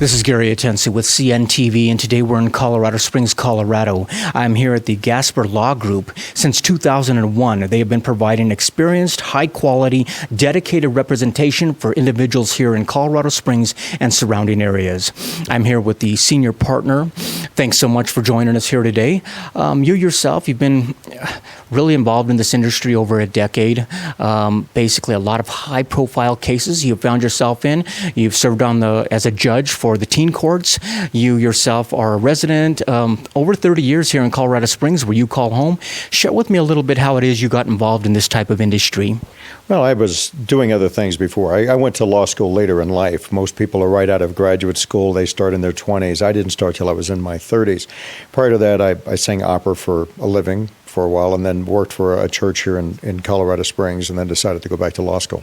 This is Gary Atensi with CNTV, and today we're in Colorado Springs, Colorado. I'm here at the Gasper Law Group. Since 2001, they have been providing experienced, high-quality, dedicated representation for individuals here in Colorado Springs and surrounding areas. I'm here with the senior partner. Thanks so much for joining us here today. You yourself, you've been really involved in this industry over a decade. Basically, a lot of high-profile cases you've found yourself in. You've served as a judge for the teen courts. You yourself are a resident over 30 years here in Colorado Springs, where you call home. Share with me a little bit how it is you got involved in this type of industry. Well, I was doing other things before. I went to law school later in life. Most people are right out of graduate school. They start in their 20s. I didn't start till I was in my 30s. Prior to that, I sang opera for a living for a while and then worked for a church here in Colorado Springs and then decided to go back to law school.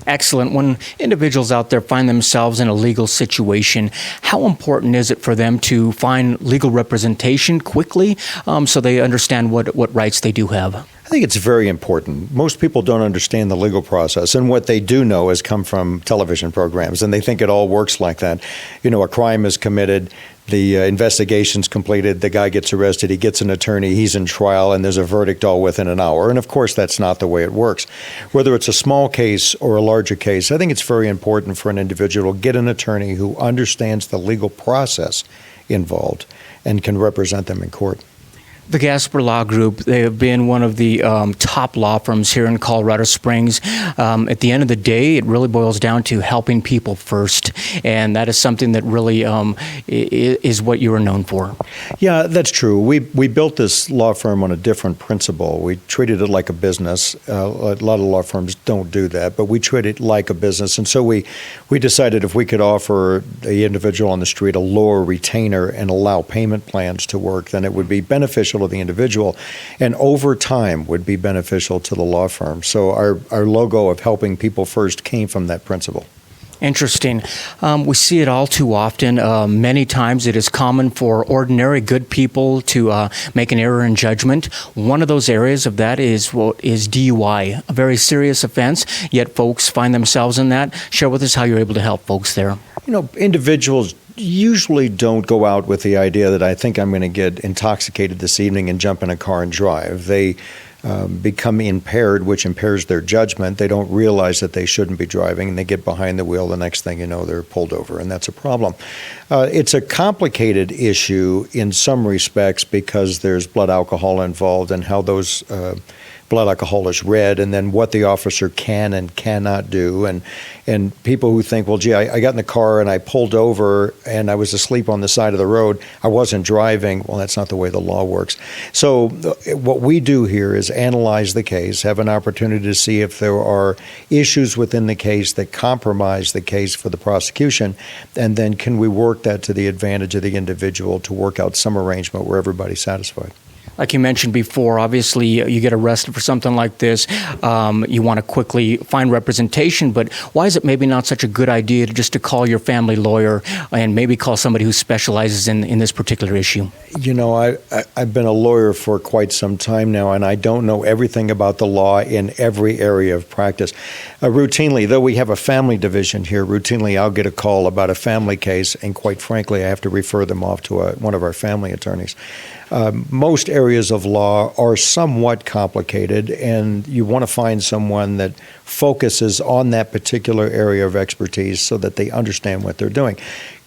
Excellent. When individuals out there find themselves in a legal situation, how important is it for them to find legal representation quickly so they understand what rights they do have? I think it's very important. Most people don't understand the legal process, and what they do know has come from television programs, and they think it all works like that. You know, a crime is committed, the investigation's completed, the guy gets arrested, he gets an attorney, he's in trial, and there's a verdict all within an hour. And of course, that's not the way it works. Whether it's a small case or a larger case, I think it's very important for an individual to get an attorney who understands the legal process involved and can represent them in court. The Gasper Law Group, they have been one of the top law firms here in Colorado Springs. At the end of the day, it really boils down to helping people first, and that is something that really is what you are known for. Yeah, that's true. We built this law firm on a different principle. We treated it like a business. A lot of law firms don't do that, but we treat it like a business, and so we decided if we could offer the individual on the street a lower retainer and allow payment plans to work, then it would be beneficial to the individual, and over time would be beneficial to the law firm. So our logo of helping people first came from that principle. Interesting. We see it all too often. Many times it is common for ordinary good people to make an error in judgment. One of those areas of that is DUI, a very serious offense, yet folks find themselves in that. Share with us how you're able to help folks there. You know, individuals usually don't go out with the idea that I think I'm going to get intoxicated this evening and jump in a car and drive. They become impaired, which impairs their judgment. They don't realize that they shouldn't be driving, and they get behind the wheel. The next thing you know, they're pulled over, and that's a problem. It's a complicated issue in some respects because there's blood alcohol involved and how those blood alcohol is read, and then what the officer can and cannot do. And people who think, well, gee, I got in the car and I pulled over and I was asleep on the side of the road, I wasn't driving. Well, that's not the way the law works. So what we do here is analyze the case, have an opportunity to see if there are issues within the case that compromise the case for the prosecution, and then can we work that to the advantage of the individual to work out some arrangement where everybody's satisfied. Like you mentioned before, obviously you get arrested for something like this. You want to quickly find representation, but why is it maybe not such a good idea to call your family lawyer and maybe call somebody who specializes in this particular issue? You know, I've been a lawyer for quite some time now, and I don't know everything about the law in every area of practice. Routinely, though we have a family division here, routinely I'll get a call about a family case, and quite frankly, I have to refer them off to one of our family attorneys. Most areas of law are somewhat complicated, and you want to find someone that focuses on that particular area of expertise so that they understand what they're doing.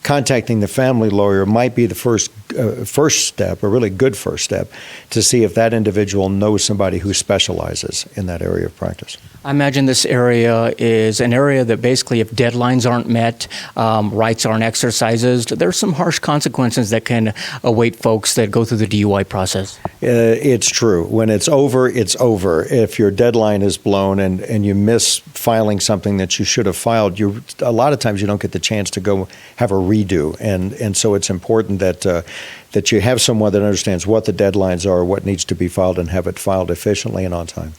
Contacting the family lawyer might be the first step, a really good first step, to see if that individual knows somebody who specializes in that area of practice. I imagine this area is an area that basically, if deadlines aren't met, rights aren't exercised, there's some harsh consequences that can await folks that go through the DUI process. It's true. When it's over, it's over. If your deadline is blown and you miss filing something that you should have filed, a lot of times you don't get the chance to go have a redo. And so it's important that you have someone that understands what the deadlines are, what needs to be filed, and have it filed efficiently and on time.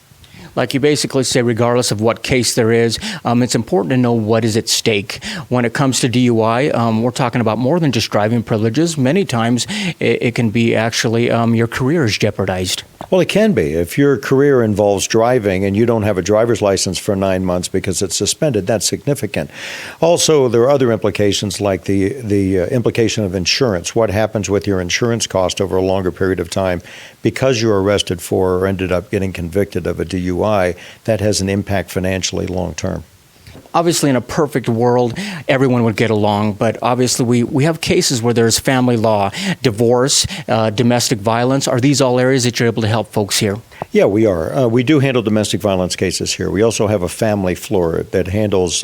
Like you basically say, regardless of what case there is, it's important to know what is at stake. When it comes to DUI, we're talking about more than just driving privileges. Many times it can be actually your career is jeopardized. Well, it can be. If your career involves driving and you don't have a driver's license for 9 months because it's suspended, that's significant. Also, there are other implications like the implication of insurance. What happens with your insurance cost over a longer period of time because you're arrested for or ended up getting convicted of a DUI? That has an impact financially long term. Obviously, in a perfect world, everyone would get along, but obviously we have cases where there's family law, divorce, domestic violence. Are these all areas that you're able to help folks here? Yeah, we are. We do handle domestic violence cases here. We also have a family floor that handles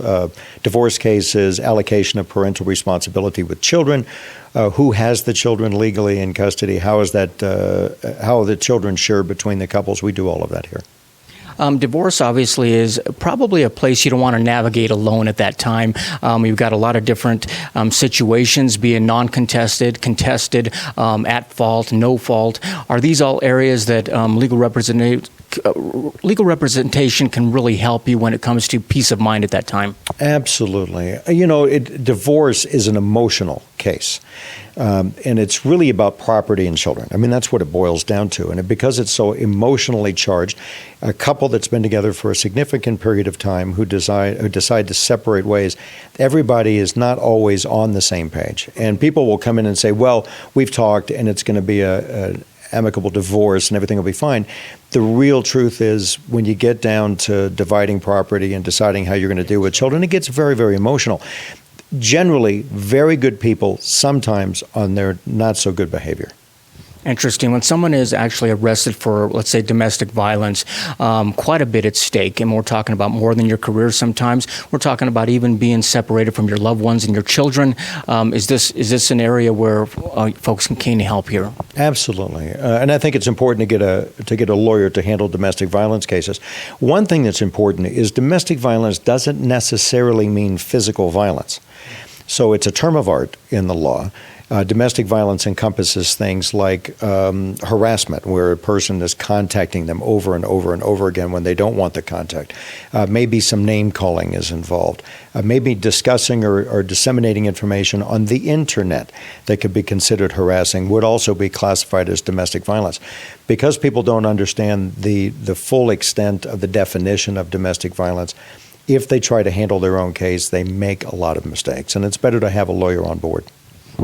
divorce cases, allocation of parental responsibility with children, who has the children legally in custody, how are the children shared between the couples. We do all of that here. Divorce obviously is probably a place you don't want to navigate alone at that time. You've got a lot of different situations, being non-contested, contested, at fault, no fault. Are these all areas that legal representation can really help you when it comes to peace of mind at that time? Absolutely. Divorce is an emotional case. And it's really about property and children. I mean, that's what it boils down to. And because it's so emotionally charged, a couple that's been together for a significant period of time who decide to separate ways, everybody is not always on the same page. And people will come in and say, well, we've talked and it's going to be an amicable divorce and everything will be fine. The real truth is when you get down to dividing property and deciding how you're going to deal with children, it gets very, very emotional. Generally, very good people, sometimes on their not so good behavior. Interesting. When someone is actually arrested for, let's say, domestic violence, quite a bit at stake, and we're talking about more than your career sometimes. We're talking about even being separated from your loved ones and your children. Is this an area where folks can help here? Absolutely. And I think it's important to get a lawyer to handle domestic violence cases. One thing that's important is domestic violence doesn't necessarily mean physical violence. So it's a term of art in the law. Domestic violence encompasses things like harassment, where a person is contacting them over and over and over again when they don't want the contact. Maybe some name calling is involved. Maybe discussing or disseminating information on the internet that could be considered harassing would also be classified as domestic violence. Because people don't understand the full extent of the definition of domestic violence, if they try to handle their own case, they make a lot of mistakes, and it's better to have a lawyer on board.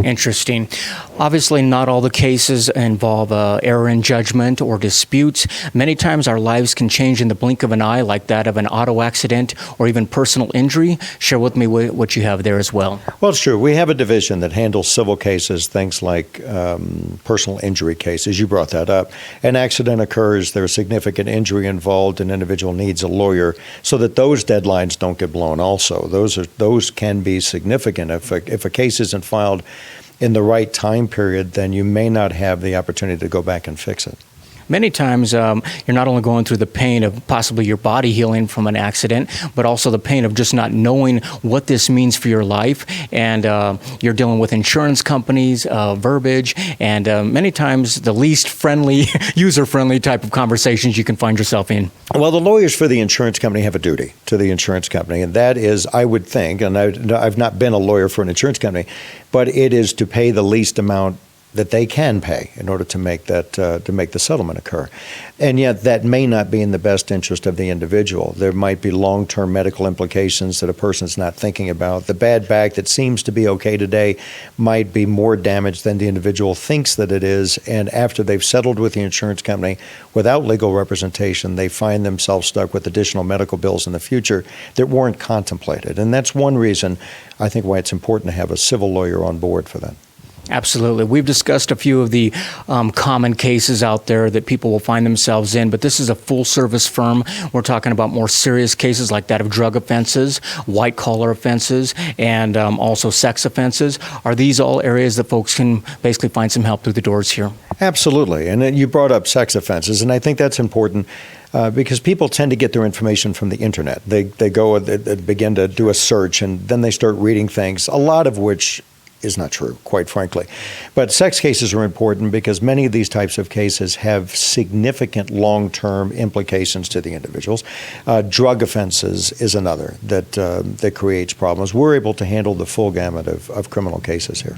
Interesting. Obviously, not all the cases involve error in judgment or disputes. Many times our lives can change in the blink of an eye, like that of an auto accident or even personal injury. Share with me what you have there as well. Well, it's true. We have a division that handles civil cases, things like personal injury cases. You brought that up. An accident occurs, there's significant injury involved, an individual needs a lawyer so that those deadlines don't get blown also. Those can be significant. If a case isn't filed in the right time period, then you may not have the opportunity to go back and fix it. Many times you're not only going through the pain of possibly your body healing from an accident, but also the pain of just not knowing what this means for your life. And you're dealing with insurance companies, verbiage, and many times the least friendly, user-friendly type of conversations you can find yourself in. Well, the lawyers for the insurance company have a duty to the insurance company, and that is, I would think, and I've not been a lawyer for an insurance company, but it is to pay the least amount that they can pay in order to make the settlement occur. And yet that may not be in the best interest of the individual. There might be long-term medical implications that a person's not thinking about. The bad back that seems to be okay today might be more damage than the individual thinks that it is, and after they've settled with the insurance company without legal representation, they find themselves stuck with additional medical bills in the future that weren't contemplated. And that's one reason I think why it's important to have a civil lawyer on board for that. Absolutely. We've discussed a few of the common cases out there that people will find themselves in, but this is a full-service firm. We're talking about more serious cases like that of drug offenses, white-collar offenses, and also sex offenses. Are these all areas that folks can basically find some help through the doors here? Absolutely. And you brought up sex offenses, and I think that's important. Because people tend to get their information from the internet. They go and they begin to do a search, and then they start reading things, a lot of which is not true, quite frankly. But sex cases are important because many of these types of cases have significant long-term implications to the individuals. Drug offenses is another that creates problems. We're able to handle the full gamut of criminal cases here.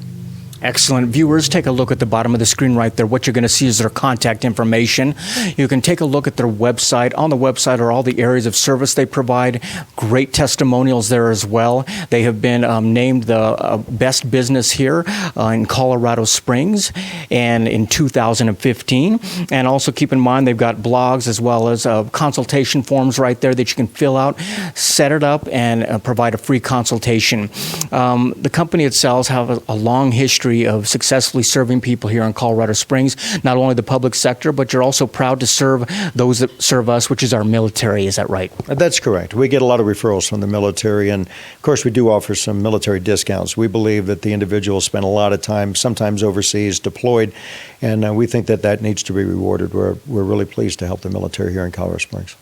Excellent. Viewers, take a look at the bottom of the screen right there. What you're going to see is their contact information. You can take a look at their website. On the website are all the areas of service they provide. Great testimonials there as well. They have been named the best business here in Colorado Springs and in 2015. And also keep in mind they've got blogs as well as consultation forms right there that you can fill out, set it up, and provide a free consultation. The company itself has a long history of successfully serving people here in Colorado Springs, not only the public sector, but you're also proud to serve those that serve us, which is our military. Is that right? That's correct. We get a lot of referrals from the military, and of course we do offer some military discounts. We believe that the individuals spend a lot of time, sometimes overseas, deployed, and we think that needs to be rewarded. We're really pleased to help the military here in Colorado Springs.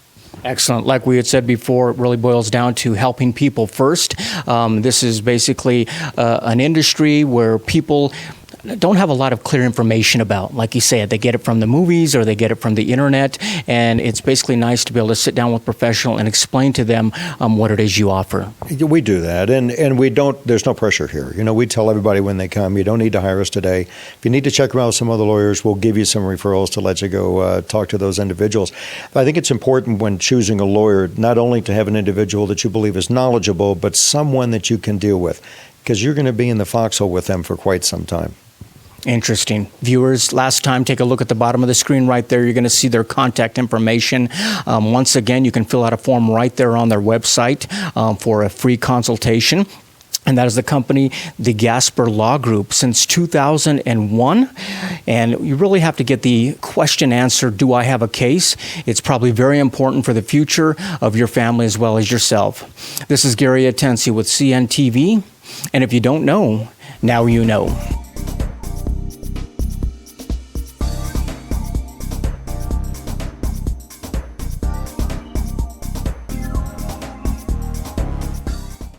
Excellent. Like we had said before, it really boils down to helping people first. This is basically an industry where people don't have a lot of clear information about. Like you said, they get it from the movies or they get it from the internet, and it's basically nice to be able to sit down with a professional and explain to them what it is you offer. We do that, and we don't, there's no pressure here. You know, we tell everybody when they come, you don't need to hire us today. If you need to check around with some other lawyers, we'll give you some referrals to let you go talk to those individuals. I think it's important when choosing a lawyer, not only to have an individual that you believe is knowledgeable, but someone that you can deal with, because you're going to be in the foxhole with them for quite some time. Interesting. Viewers, last time, take a look at the bottom of the screen right there. You're going to see their contact information. Once again, you can fill out a form right there on their website for a free consultation. And that is the company, the Gasper Law Group, since 2001. And you really have to get the question answered, do I have a case? It's probably very important for the future of your family as well as yourself. This is Gary Atensi with CNTV. And if you don't know, now you know.